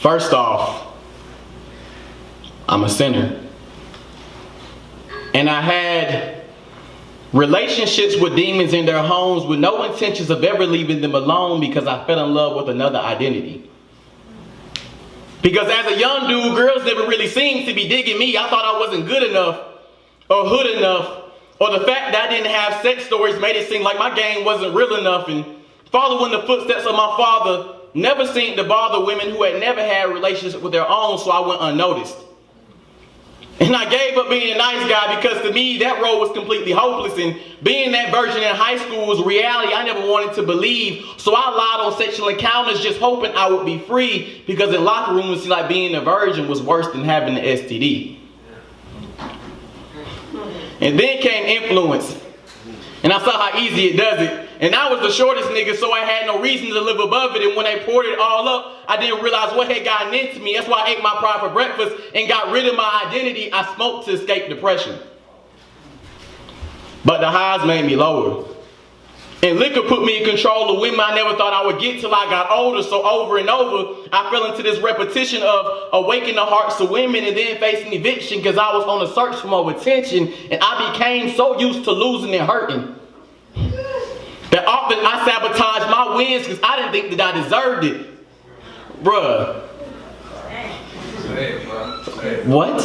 First off, I'm a sinner. And I had relationships with demons in their homes with no intentions of ever leaving them alone because I fell in love with another identity. Because as a young dude, girls never really seemed to be digging me. I thought I wasn't good enough or hood enough, or the fact that I didn't have sex stories made it seem like my game wasn't real enough, and following the footsteps of my father never seemed to bother women who had never had relationships with their own, so I went unnoticed. And I gave up being a nice guy because to me that role was completely hopeless, and being that virgin in high school was reality I never wanted to believe. So I lied on sexual encounters just hoping I would be free, because in locker rooms it seemed like being a virgin was worse than having an STD. And then came influence, and I saw how easy it does it. And I was the shortest nigga, so I had no reason to live above it. And when they poured it all up, I didn't realize what had gotten into me. That's why I ate my pride for breakfast and got rid of my identity. I smoked to escape depression. But the highs made me lower. And liquor put me in control of women I never thought I would get till I got older. So over and over, I fell into this repetition of awakening the hearts of women and then facing eviction because I was on a search for more attention. And I became so used to losing and hurting that often I sabotaged my wins because I didn't think that I deserved it. Bruh. What?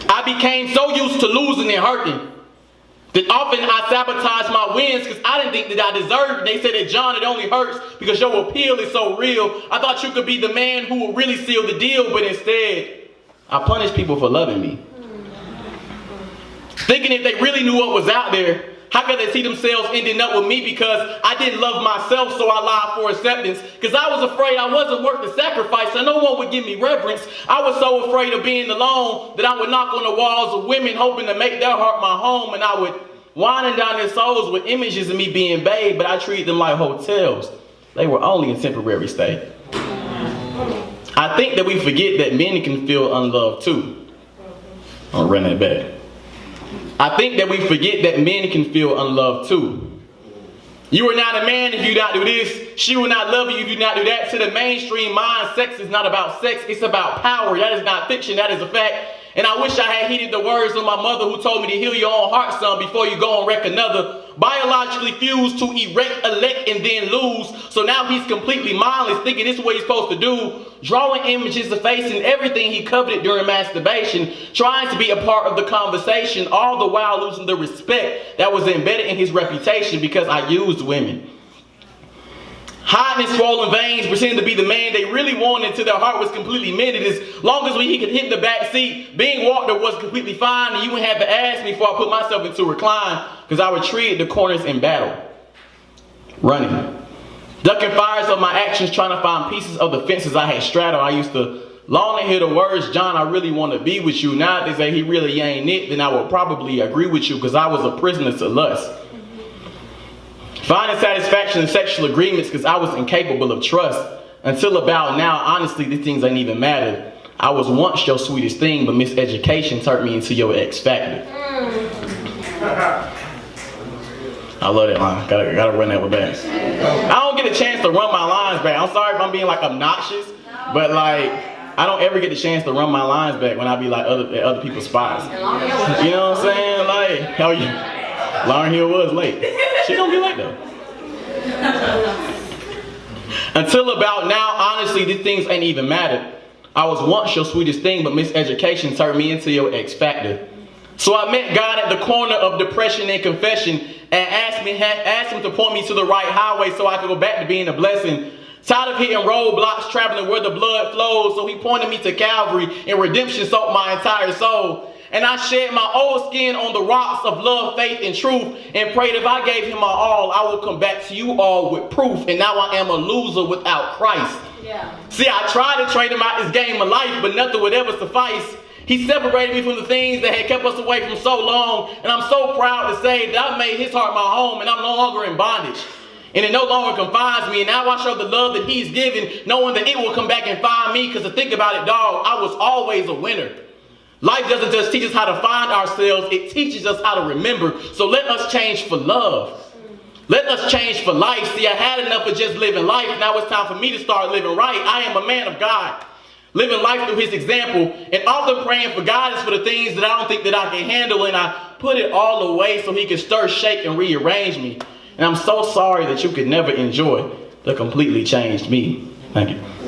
I became so used to losing and hurting that often I sabotaged my wins because I didn't think that I deserved it. They said that, John, it only hurts because your appeal is so real. I thought you could be the man who would really seal the deal, but instead, I punished people for loving me. Thinking if they really knew what was out there, how could they see themselves ending up with me? Because I didn't love myself, so I lied for acceptance. Because I was afraid I wasn't worth the sacrifice, so no one would give me reverence. I was so afraid of being alone that I would knock on the walls of women, hoping to make their heart my home, and I would winding down their souls with images of me being babe, but I treated them like hotels. They were only a temporary stay. I think that we forget that men can feel unloved too. I'll run that back. I think that we forget that men can feel unloved too. You are not a man if you not do this. She will not love you if you not do that. To the mainstream mind, sex is not about sex. It's about power. That is not fiction. That is a fact. And I wish I had heeded the words of my mother who told me to heal your own heart, son, before you go and wreck another. Biologically fused to erect, elect, and then lose. So now he's completely mindless, thinking this is what he's supposed to do. Drawing images of facing everything he coveted during masturbation. Trying to be a part of the conversation, all the while losing the respect that was embedded in his reputation because I used women. Hiding his swollen veins, pretending to be the man they really wanted until their heart was completely mended. As long as he could hit the back seat, being walked there was completely fine, and you wouldn't have to ask me before I put myself into recline, because I retreated the corners in battle. Running. Ducking fires of my actions, trying to find pieces of the fences I had straddled. I used to long to hear the words, John, I really want to be with you. Now if they say he really ain't it, then I would probably agree with you, because I was a prisoner to lust. Finding satisfaction in sexual agreements because I was incapable of trust. Until about now, honestly, these things ain't even mattered. I was once your sweetest thing, but miseducation turned me into your X factor. I love that line. Gotta run that one back. I don't get a chance to run my lines back. I'm sorry if I'm being like obnoxious, but like I don't ever get the chance to run my lines back when I be like at other people's spots. You know what I'm saying? Like, hell yeah. Lauryn Hill was late. She don't be late though. Until about now, honestly, these things ain't even mattered. I was once your sweetest thing, but miseducation turned me into your X factor. So I met God at the corner of depression and confession and asked him to point me to the right highway so I could go back to being a blessing. Tired of hitting roadblocks, traveling where the blood flows, so he pointed me to Calvary, and redemption soaked my entire soul. And I shed my old skin on the rocks of love, faith, and truth, and prayed if I gave him my all, I will come back to you all with proof. And now I am a loser without Christ. Yeah. See, I tried to trade him out this game of life, but nothing would ever suffice. He separated me from the things that had kept us away from so long, and I'm so proud to say that I made his heart my home, and I'm no longer in bondage. And it no longer confines me, and now I show the love that he's given, knowing that it will come back and find me, because to think about it, dog, I was always a winner. Life doesn't just teach us how to find ourselves, it teaches us how to remember. So let us change for love. Let us change for life. See, I had enough of just living life. Now it's time for me to start living right. I am a man of God, living life through his example, and often praying for guidance for the things that I don't think that I can handle, and I put it all away so he can stir, shake, and rearrange me. And I'm so sorry that you could never enjoy the completely changed me. Thank you.